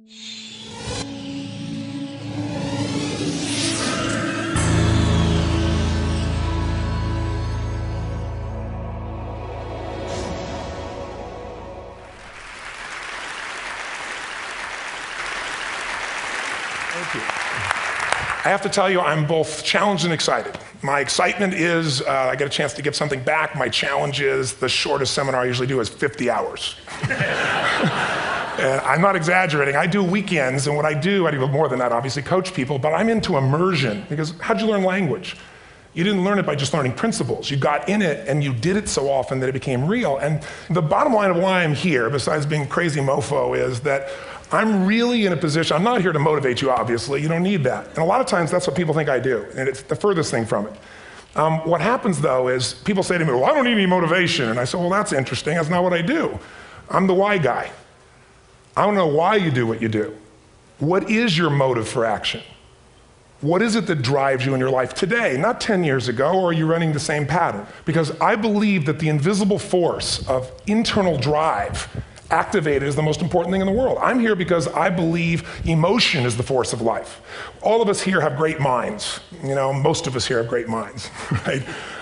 Thank you. I have to tell you, I'm both challenged and excited. My excitement is I get a chance to give something back. My challenge is the shortest seminar I usually do is 50 hours. And I'm not exaggerating. I do weekends, and what I do more than that, obviously, coach people, but I'm into immersion. Because how'd you learn language? You didn't learn it by just learning principles. You got in it, and you did it so often that it became real. And the bottom line of why I'm here, besides being a crazy mofo, is that I'm really in a position, I'm not here to motivate you, obviously. You don't need that. And a lot of times, that's what people think I do, and it's the furthest thing from it. What happens, though, is people say to me, well, I don't need any motivation. And I say, well, that's interesting. That's not what I do. I'm the why guy. I don't know why you do what you do. What is your motive for action? What is it that drives you in your life today, not 10 years ago, or are you running the same pattern? Because I believe that the invisible force of internal drive activated is the most important thing in the world. I'm here because I believe emotion is the force of life. All of us here have great minds. You know, most of us here have great minds, right?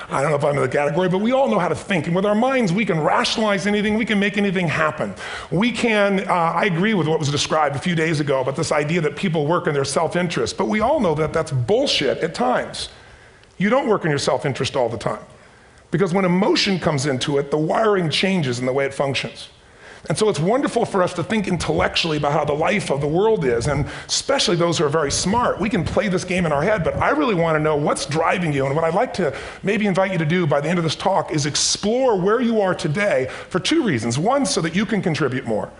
I don't know if I'm in the category, but we all know how to think. And with our minds, we can rationalize anything. We can make anything happen. We can, I agree with what was described a few days ago about this idea that people work in their self-interest. But we all know that that's bullshit at times. You don't work in your self-interest all the time. Because when emotion comes into it, the wiring changes in the way it functions. And so it's wonderful for us to think intellectually about how the life of the world is, and especially those who are very smart. We can play this game in our head, but I really want to know what's driving you. And what I'd like to maybe invite you to do by the end of this talk is explore where you are today for two reasons. One, so that you can contribute more.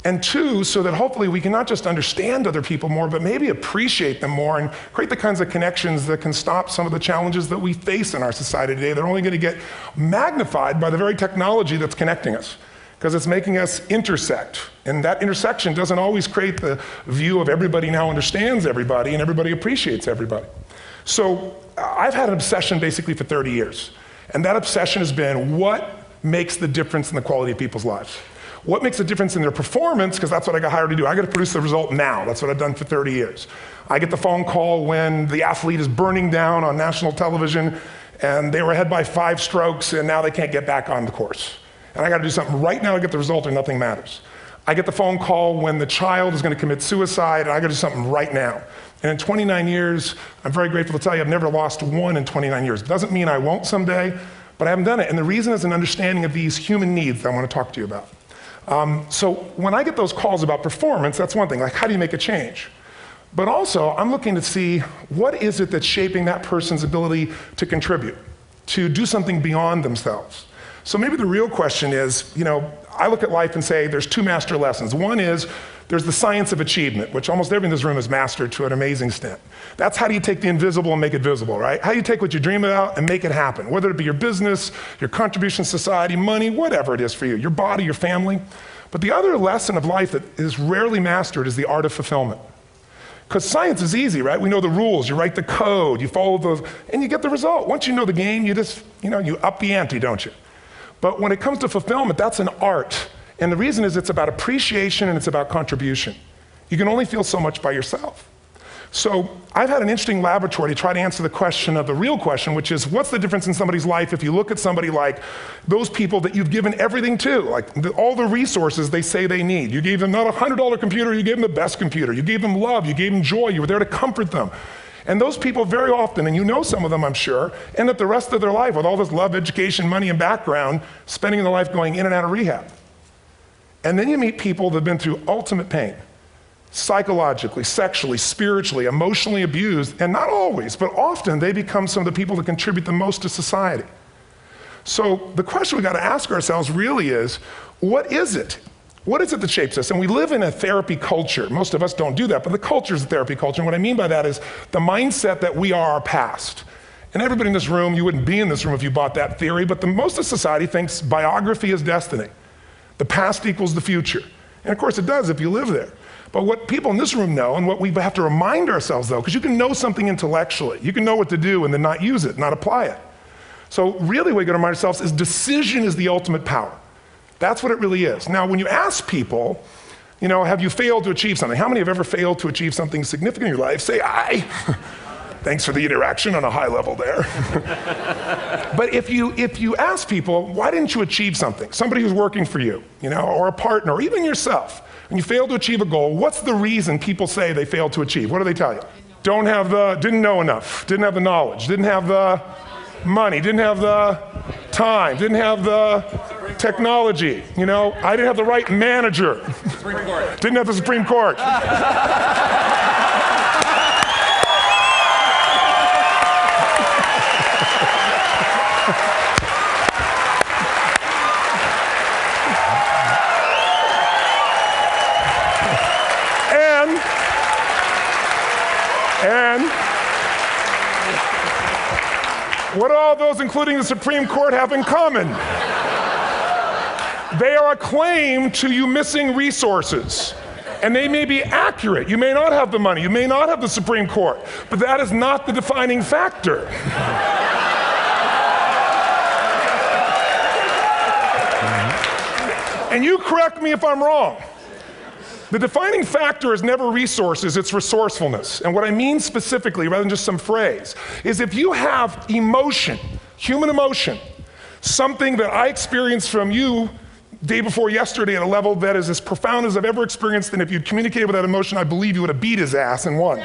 And two, so that hopefully we can not just understand other people more, but maybe appreciate them more and create the kinds of connections that can stop some of the challenges that we face in our society today. They're only going to get magnified by the very technology that's connecting us, because it's making us intersect. And that intersection doesn't always create the view of everybody now understands everybody and everybody appreciates everybody. So I've had an obsession basically for 30 years. And that obsession has been what makes the difference in the quality of people's lives? What makes a difference in their performance? Because that's what I got hired to do. I got to produce the result now. That's what I've done for 30 years. I get the phone call when the athlete is burning down on national television and they were ahead by 5 strokes and now they can't get back on the course. And I got to do something right now to get the result or nothing matters. I get the phone call when the child is going to commit suicide, and I got to do something right now. And in 29 years, I'm very grateful to tell you I've never lost one in 29 years. It doesn't mean I won't someday, but I haven't done it. And the reason is an understanding of these human needs that I want to talk to you about. So when I get those calls about performance, that's one thing, like how do you make a change? But also, I'm looking to see what is it that's shaping that person's ability to contribute, to do something beyond themselves. So maybe the real question is, you know, I look at life and say there's 2 master lessons. One is there's the science of achievement, which almost everyone in this room has mastered to an amazing extent. That's how do you take the invisible and make it visible, right? How do you take what you dream about and make it happen, whether it be your business, your contribution to society, money, whatever it is for you, your body, your family. But the other lesson of life that is rarely mastered is the art of fulfillment. Because science is easy, right? We know the rules, you write the code, you follow those, and you get the result. Once you know the game, you just, you up the ante, don't you? But when it comes to fulfillment, that's an art. And the reason is it's about appreciation and it's about contribution. You can only feel so much by yourself. So I've had an interesting laboratory to try to answer the question of the real question, which is what's the difference in somebody's life if you look at somebody like those people that you've given everything to, like all the resources they say they need. You gave them not a $100 computer, you gave them the best computer. You gave them love, you gave them joy, you were there to comfort them. And those people very often, and you know some of them I'm sure, end up the rest of their life with all this love, education, money, and background, spending their life going in and out of rehab. And then you meet people that have been through ultimate pain, psychologically, sexually, spiritually, emotionally abused, and not always, but often they become some of the people that contribute the most to society. So the question we got to ask ourselves really is, what is it? What is it that shapes us? And we live in a therapy culture. Most of us don't do that, but the culture is a therapy culture. And what I mean by that is the mindset that we are our past. And everybody in this room, you wouldn't be in this room if you bought that theory, but most of society thinks biography is destiny. The past equals the future. And of course it does if you live there. But what people in this room know, and what we have to remind ourselves though, because you can know something intellectually, you can know what to do and then not use it, not apply it. So really what we got to remind ourselves is decision is the ultimate power. That's what it really is. Now, when you ask people, have you failed to achieve something? How many have ever failed to achieve something significant in your life? Say aye. Thanks for the interaction on a high level there. But if you ask people, why didn't you achieve something? Somebody who's working for you, or a partner, or even yourself, and you failed to achieve a goal, what's the reason people say they failed to achieve? What do they tell you? Didn't know enough, didn't have the knowledge, didn't have the money, didn't have the time, didn't have the technology, I didn't have the right manager. Supreme Court. Didn't have the Supreme Court. And what do all those, including the Supreme Court, have in common? They are a claim to you missing resources. And they may be accurate. You may not have the money. You may not have the Supreme Court. But that is not the defining factor. And you correct me if I'm wrong. The defining factor is never resources, it's resourcefulness. And what I mean specifically, rather than just some phrase, is if you have emotion, human emotion, something that I experienced from you day before yesterday at a level that is as profound as I've ever experienced, and if you'd communicated with that emotion, I believe you would have beat his ass and won.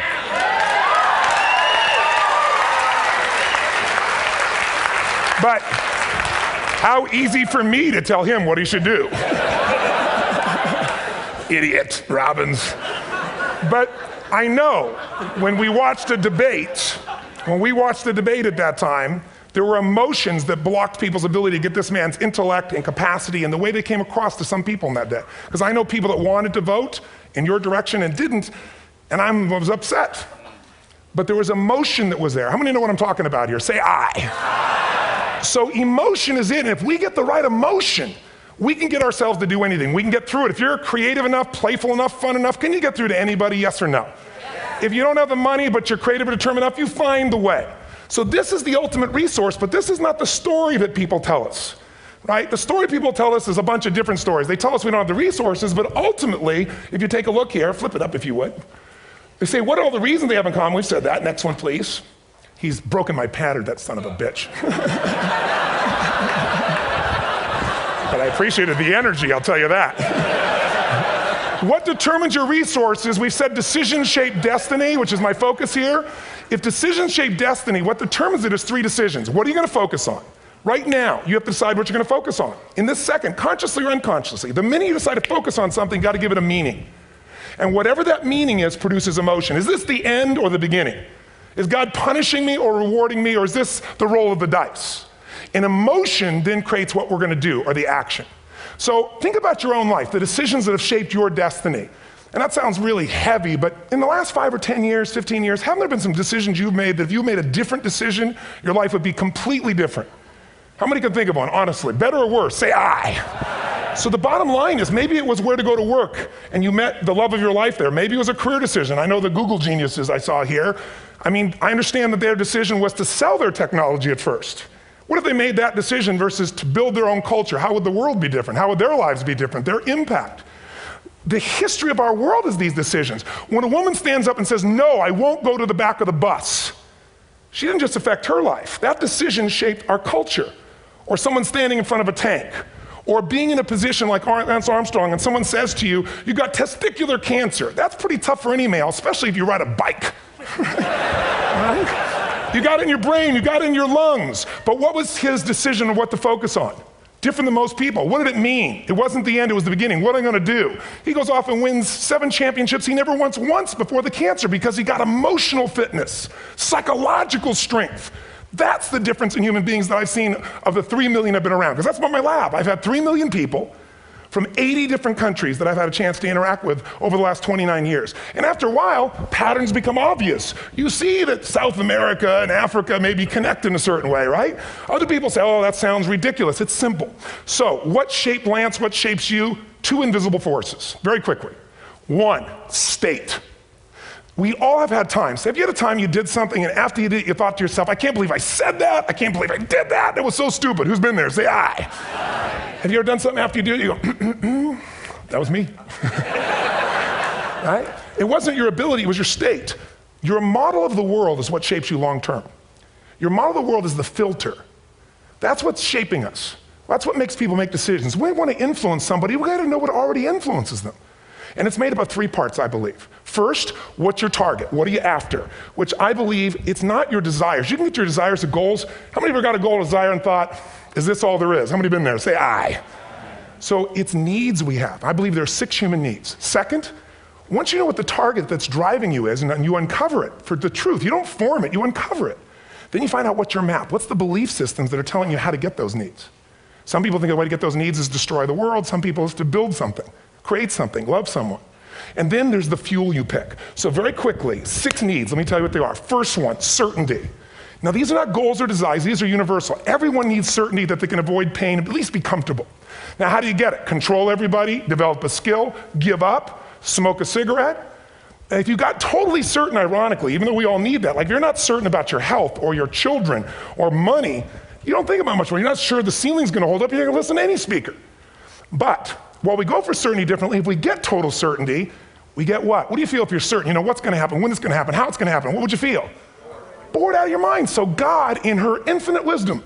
But how easy for me to tell him what he should do. Idiot, Robbins. But I know when we watched a debate at that time, there were emotions that blocked people's ability to get this man's intellect and capacity and the way they came across to some people in that day. Because I know people that wanted to vote in your direction and didn't, and I was upset. But there was emotion that was there. How many know what I'm talking about here? Say aye. So emotion is it, and if we get the right emotion, we can get ourselves to do anything. We can get through it. If you're creative enough, playful enough, fun enough, can you get through to anybody, yes or no? Yes. If you don't have the money, but you're creative and determined enough, you find the way. So this is the ultimate resource, but this is not the story that people tell us, right? The story people tell us is a bunch of different stories. They tell us we don't have the resources, but ultimately, if you take a look here, flip it up if you would. They say, what are all the reasons they have in common? We've said that. Next one, please. He's broken my pattern, that son of a bitch. But I appreciated the energy, I'll tell you that. What determines your resources? We've said decisions shape destiny, which is my focus here. If decisions shape destiny, what determines it is 3 decisions. What are you going to focus on? Right now, you have to decide what you're going to focus on. In this second, consciously or unconsciously, the minute you decide to focus on something, you've got to give it a meaning. And whatever that meaning is produces emotion. Is this the end or the beginning? Is God punishing me or rewarding me, or is this the roll of the dice? And emotion then creates what we're going to do, or the action. So think about your own life, the decisions that have shaped your destiny. And that sounds really heavy, but in the last 5 or 10 years, 15 years, haven't there been some decisions you've made that if you made a different decision, your life would be completely different? How many can think of one, honestly? Better or worse? Say aye. So the bottom line is maybe it was where to go to work and you met the love of your life there. Maybe it was a career decision. I know the Google geniuses I saw here. I understand that their decision was to sell their technology at first. What if they made that decision versus to build their own culture? How would the world be different? How would their lives be different? Their impact. The history of our world is these decisions. When a woman stands up and says, no, I won't go to the back of the bus, she didn't just affect her life. That decision shaped our culture. Or someone standing in front of a tank. Or being in a position like Lance Armstrong and someone says to you, you got testicular cancer. That's pretty tough for any male, especially if you ride a bike. Right? You got it in your brain, you got it in your lungs. But what was his decision of what to focus on? Different than most people. What did it mean? It wasn't the end, it was the beginning. What am I going to do? He goes off and wins 7 championships he never won once before the cancer because he got emotional fitness, psychological strength. That's the difference in human beings that I've seen of the 3 million I've been around. Because that's what my lab. I've had 3 million people from 80 different countries that I've had a chance to interact with over the last 29 years. And after a while, patterns become obvious. You see that South America and Africa may be connected in a certain way, right? Other people say, oh, that sounds ridiculous. It's simple. So what shaped Lance, what shapes you? 2 invisible forces, very quickly. 1, state. We all have had times. Have you had a time you did something and after you did it, you thought to yourself, I can't believe I said that. I can't believe I did that. That was so stupid. Who's been there? Say aye. Have you ever done something after you do it, you go, that was me. right? It wasn't your ability, it was your state. Your model of the world is what shapes you long term. Your model of the world is the filter. That's what's shaping us. That's what makes people make decisions. We want to influence somebody, we gotta know what already influences them. And it's made up of 3 parts, I believe. First, what's your target? What are you after? Which I believe it's not your desires. You can get your desires to goals. How many of you got a goal, desire, and thought, is this all there is? How many been there? Say aye. So it's needs we have. I believe there are 6 human needs. Second, once you know what the target that's driving you is and you uncover it for the truth, you don't form it, you uncover it. Then you find out what's your map. What's the belief systems that are telling you how to get those needs? Some people think the way to get those needs is destroy the world. Some people is to build something, create something, love someone. And then there's the fuel you pick. So very quickly, 6 needs, let me tell you what they are. First one, certainty. Now these are not goals or desires, these are universal. Everyone needs certainty that they can avoid pain, at least be comfortable. Now how do you get it? Control everybody, develop a skill, give up, smoke a cigarette. And if you got totally certain, ironically, even though we all need that, like if you're not certain about your health or your children or money, you don't think about much more. You're not sure the ceiling's gonna hold up, you're gonna listen to any speaker. But while we go for certainty differently, if we get total certainty, we get what? What do you feel if you're certain? You know what's gonna happen, when it's gonna happen, how it's gonna happen, what would you feel? Bored out of your mind. So God, in her infinite wisdom,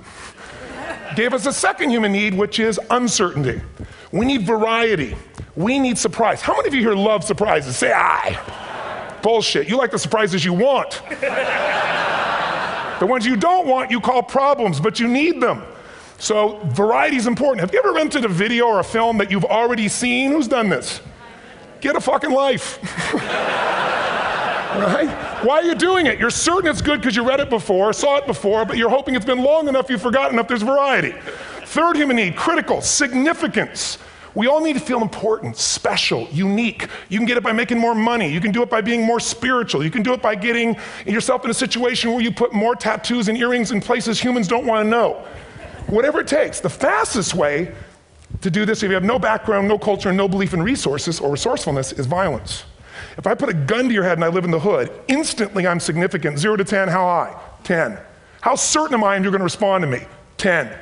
gave us a second human need, which is uncertainty. We need variety. We need surprise. How many of you here love surprises? Say aye. Bullshit. You like the surprises you want. The ones you don't want, you call problems, but you need them. So variety is important. Have you ever rented a video or a film that you've already seen? Who's done this? Get a fucking life. Right? Why are you doing it? You're certain it's good because you read it before, saw it before, but you're hoping it's been long enough you've forgotten enough there's variety. Third human need, critical, significance. We all need to feel important, special, unique. You can get it by making more money. You can do it by being more spiritual. You can do it by getting yourself in a situation where you put more tattoos and earrings in places humans don't want to know. Whatever it takes. The fastest way to do this, if you have no background, no culture, and no belief in resources or resourcefulness, is violence. If I put a gun to your head and I live in the hood, instantly I'm significant. 0 to 10, how high? 10. How certain am I you're gonna respond to me? 10.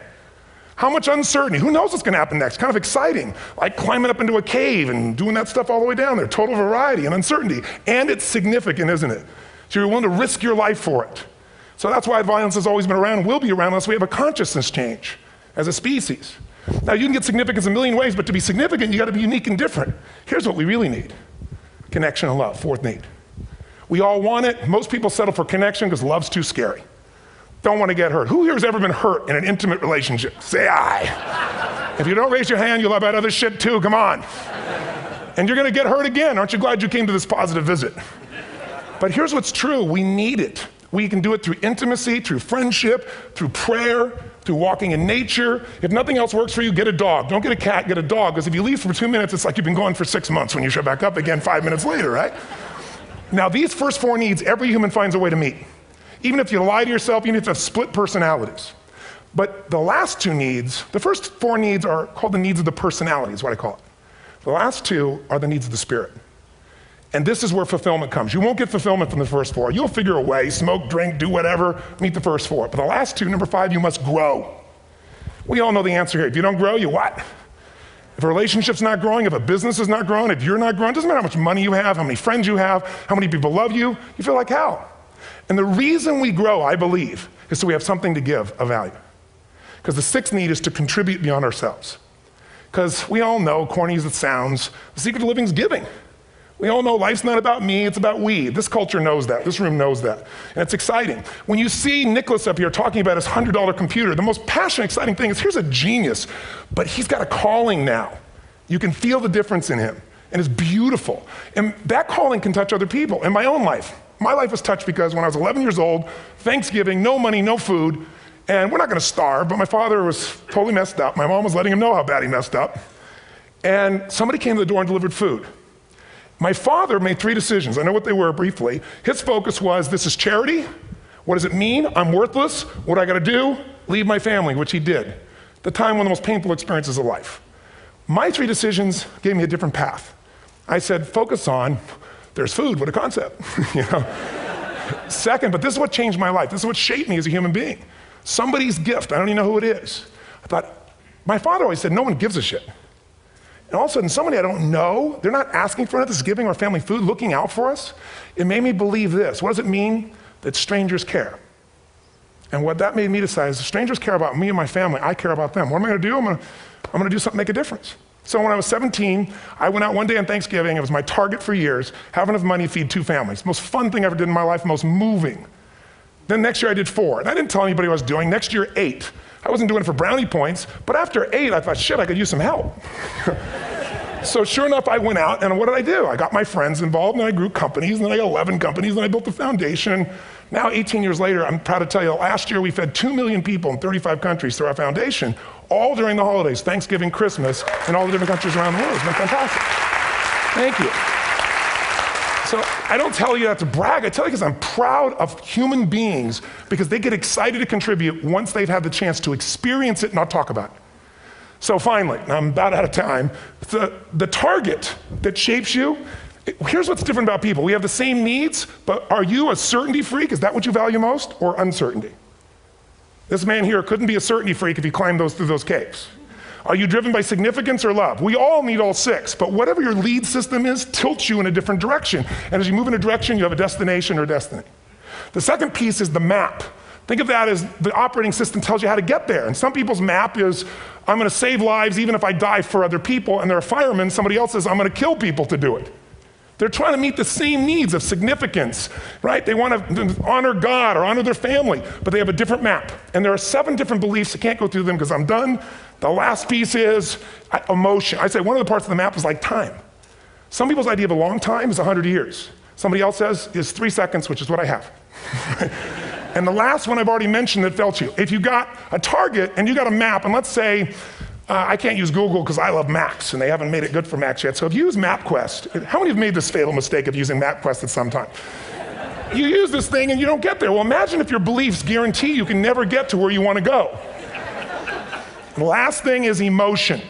How much uncertainty? Who knows what's gonna happen next? Kind of exciting, like climbing up into a cave and doing that stuff all the way down there. Total variety and uncertainty. And it's significant, isn't it? So you're willing to risk your life for it. So that's why violence has always been around and will be around unless we have a consciousness change as a species. Now you can get significance a million ways, but to be significant, you gotta be unique and different. Here's what we really need. Connection and love, fourth need. We all want it. Most people settle for connection because love's too scary. Don't want to get hurt. Who here has ever been hurt in an intimate relationship? Say aye. If you don't raise your hand, you'll have about other shit too, come on. And you're gonna get hurt again. Aren't you glad you came to this positive visit? But here's what's true, we need it. We can do it through intimacy, through friendship, through prayer, through walking in nature. If nothing else works for you, get a dog. Don't get a cat, get a dog, because if you leave for 2 minutes, it's like you've been gone for 6 months when you show back up again 5 minutes later, right? Now these first 4 needs, every human finds a way to meet. Even if you lie to yourself, even if you have split personalities. But the last 2 needs, the first 4 needs are called the needs of the personality, is what I call it. The last 2 are the needs of the spirit. And this is where fulfillment comes. You won't get fulfillment from the first 4. You'll figure a way, smoke, drink, do whatever, meet the first 4. But the last 2, number 5, you must grow. We all know the answer here. If you don't grow, you what? If a relationship's not growing, if a business is not growing, if you're not growing, it doesn't matter how much money you have, how many friends you have, how many people love you, you feel like hell. And the reason we grow, I believe, is so we have something to give of value. Because the 6th need is to contribute beyond ourselves. Because we all know, corny as it sounds, the secret of living is giving. We all know life's not about me, it's about we. This culture knows that, this room knows that. And it's exciting. When you see Nicholas up here talking about his $100 computer, the most passionate, exciting thing is here's a genius, but he's got a calling now. You can feel the difference in him, and it's beautiful. And that calling can touch other people. In my own life, my life was touched because when I was 11 years old, Thanksgiving, no money, no food, and we're not gonna starve, but my father was totally messed up. My mom was letting him know how bad he messed up. And somebody came to the door and delivered food. My father made 3 decisions. I know what they were briefly. His focus was, this is charity. What does it mean? I'm worthless. What do I gotta do? Leave my family, which he did. The time, one of the most painful experiences of life. My 3 decisions gave me a different path. I said, focus on, there's food, what a concept, you know? Second, but this is what changed my life. This is what shaped me as a human being. Somebody's gift, I don't even know who it is. I thought, my father always said, no one gives a shit. And all of a sudden, somebody I don't know, they're not asking for us, giving our family food, looking out for us. It made me believe this. What does it mean? That strangers care. And what that made me decide is if strangers care about me and my family, I care about them. What am I gonna do? I'm gonna do something to make a difference. So when I was 17, I went out one day on Thanksgiving. It was my target for years, have enough money to feed 2 families. Most fun thing I ever did in my life, most moving. Then next year I did 4, and I didn't tell anybody what I was doing. Next year, 8. I wasn't doing it for brownie points, but after 8, I thought, shit, I could use some help. So sure enough, I went out, and what did I do? I got my friends involved, and I grew companies, and then I got 11 companies, and I built a foundation. Now, 18 years later, I'm proud to tell you, last year we fed 2 million people in 35 countries through our foundation, all during the holidays, Thanksgiving, Christmas, in all the different countries around the world. It's been fantastic. Thank you. So I don't tell you that to brag, I tell you because I'm proud of human beings because they get excited to contribute once they've had the chance to experience it, not talk about it. So finally, I'm about out of time, the target that shapes you, here's what's different about people. We have the same needs, but are you a certainty freak? Is that what you value most, or uncertainty? This man here couldn't be a certainty freak if he climbed through those caves. Are you driven by significance or love? We all need all 6, but whatever your lead system is tilts you in a different direction. And as you move in a direction, you have a destination or destiny. The second piece is the map. Think of that as the operating system tells you how to get there. And some people's map is, I'm gonna save lives even if I die for other people, and they're a fireman. Somebody else says, I'm gonna kill people to do it. They're trying to meet the same needs of significance, right? They want to honor God or honor their family, but they have a different map. And there are 7 different beliefs. I can't go through them because I'm done. The last piece is emotion. I say one of the parts of the map is like time. Some people's idea of a long time is 100 years. Somebody else says is 3 seconds, which is what I have. And the last one I've already mentioned that felt you. If you got a target and you got a map, and let's say, I can't use Google because I love Maps, and they haven't made it good for Macs yet. So if you use MapQuest, how many have made this fatal mistake of using MapQuest at some time? You use this thing and you don't get there. Well, imagine if your beliefs guarantee you can never get to where you want to go. The last thing is emotion.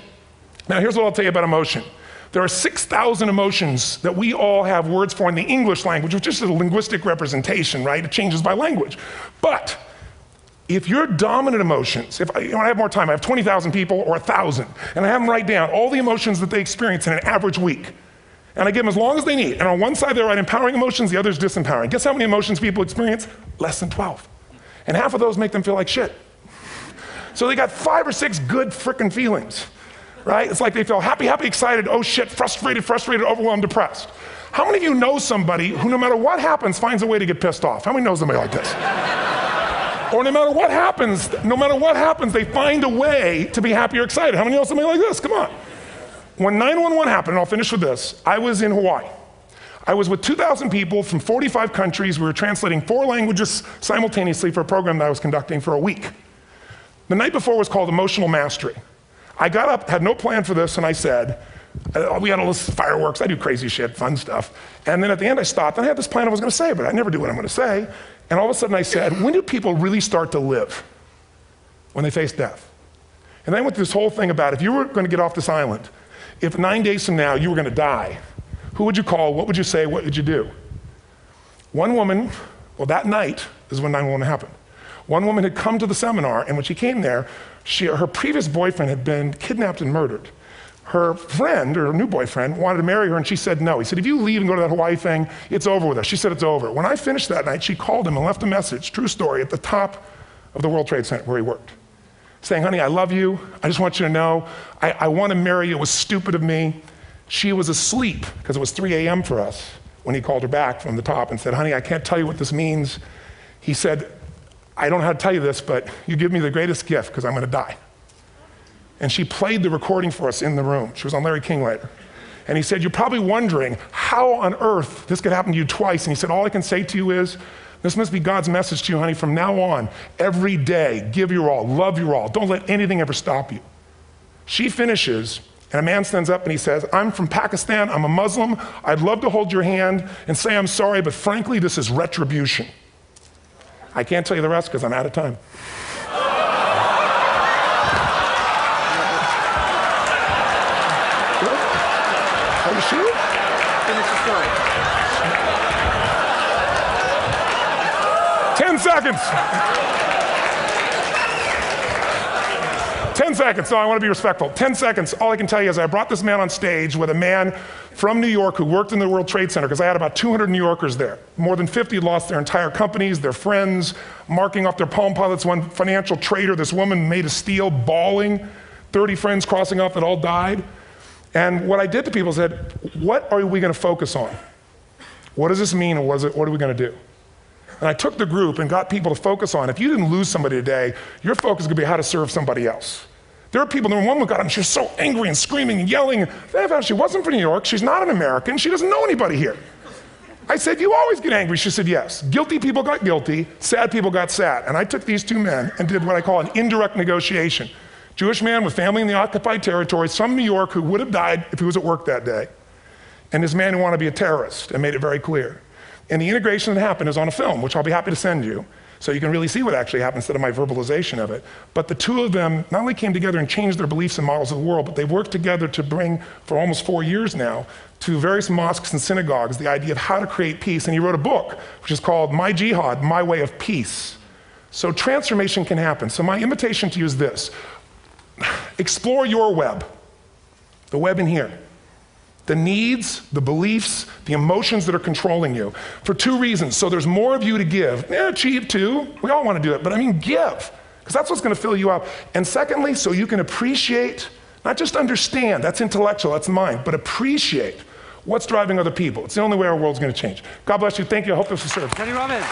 Now here's what I'll tell you about emotion. There are 6,000 emotions that we all have words for in the English language, which is a linguistic representation, right? It changes by language. But if your dominant emotions, if I have more time, I have 20,000 people or 1,000, and I have them write down all the emotions that they experience in an average week. And I give them as long as they need. And on one side, they write empowering emotions, the other is disempowering. Guess how many emotions people experience? Less than 12. And half of those make them feel like shit. So they got 5 or 6 good frickin' feelings, right? It's like they feel happy, happy, excited, oh shit, frustrated, overwhelmed, depressed. How many of you know somebody who no matter what happens finds a way to get pissed off? How many know somebody like this? Or no matter what happens, they find a way to be happy or excited. How many know somebody like this? Come on. When 9/11 happened, and I'll finish with this, I was in Hawaii. I was with 2,000 people from 45 countries. We were translating 4 languages simultaneously for a program that I was conducting for a week. The night before was called Emotional Mastery. I got up, had no plan for this, and I said, we had all this fireworks, I do crazy shit, fun stuff. And then at the end I stopped, and I had this plan I was gonna say, but I never do what I'm gonna say. And all of a sudden I said, when do people really start to live? When they face death. And then I went through this whole thing about if you were gonna get off this island, if 9 days from now you were gonna die, who would you call, what would you say, what would you do? One woman, well that night is when 9/11 happened. One woman had come to the seminar, and when she came there, her previous boyfriend had been kidnapped and murdered. Her friend, or her new boyfriend, wanted to marry her, and she said no. He said, if you leave and go to that Hawaii thing, it's over with us. She said, it's over. When I finished that night, she called him and left a message, true story, at the top of the World Trade Center where he worked, saying, honey, I love you. I just want you to know, I want to marry you. It was stupid of me. She was asleep, because it was 3 a.m. for us, when he called her back from the top and said, honey, I can't tell you what this means. He said, I don't know how to tell you this, but you give me the greatest gift, because I'm going to die. And she played the recording for us in the room. She was on Larry King later. And he said, you're probably wondering how on earth this could happen to you twice. And he said, all I can say to you is, this must be God's message to you, honey. From now on, every day, give your all, love your all. Don't let anything ever stop you. She finishes, and a man stands up and he says, I'm from Pakistan, I'm a Muslim. I'd love to hold your hand and say I'm sorry, but frankly, this is retribution. I can't tell you the rest because I'm out of time. Are you sure? Finish the story. 10 seconds. 10 seconds. No, I want to be respectful. 10 seconds. All I can tell you is I brought this man on stage with a man from New York who worked in the World Trade Center, because I had about 200 New Yorkers there. More than 50 lost their entire companies, their friends, marking off their Palm Pilots. One financial trader, this woman made of steel, bawling. 30 friends crossing off that all died. And what I did to people said, what are we going to focus on? What does this mean, and what are we going to do? And I took the group and got people to focus on, if you didn't lose somebody today, your focus is going to be how to serve somebody else. There are people, there was one who got up and she was so angry and screaming and yelling. She wasn't from New York, she's not an American, she doesn't know anybody here. I said, you always get angry. She said, yes. Guilty people got guilty, sad people got sad. And I took these two men and did what I call an indirect negotiation. Jewish man with family in the occupied territory, some New York who would have died if he was at work that day, and this man who wanted to be a terrorist, and made it very clear. And the integration that happened is on a film, which I'll be happy to send you, so you can really see what actually happened instead of my verbalization of it. But the two of them not only came together and changed their beliefs and models of the world, but they've worked together to bring, for almost 4 years now, to various mosques and synagogues, the idea of how to create peace. And he wrote a book, which is called My Jihad, My Way of Peace. So transformation can happen. So my invitation to you is this. Explore your web, the web in here. The needs, the beliefs, the emotions that are controlling you, for two reasons. So there's more of you to give. Achieve too, we all want to do it, but I mean give, because that's what's going to fill you up. And secondly, so you can appreciate, not just understand, that's intellectual, that's mind, but appreciate what's driving other people. It's the only way our world's going to change. God bless you, thank you, I hope this will serve. Robbins.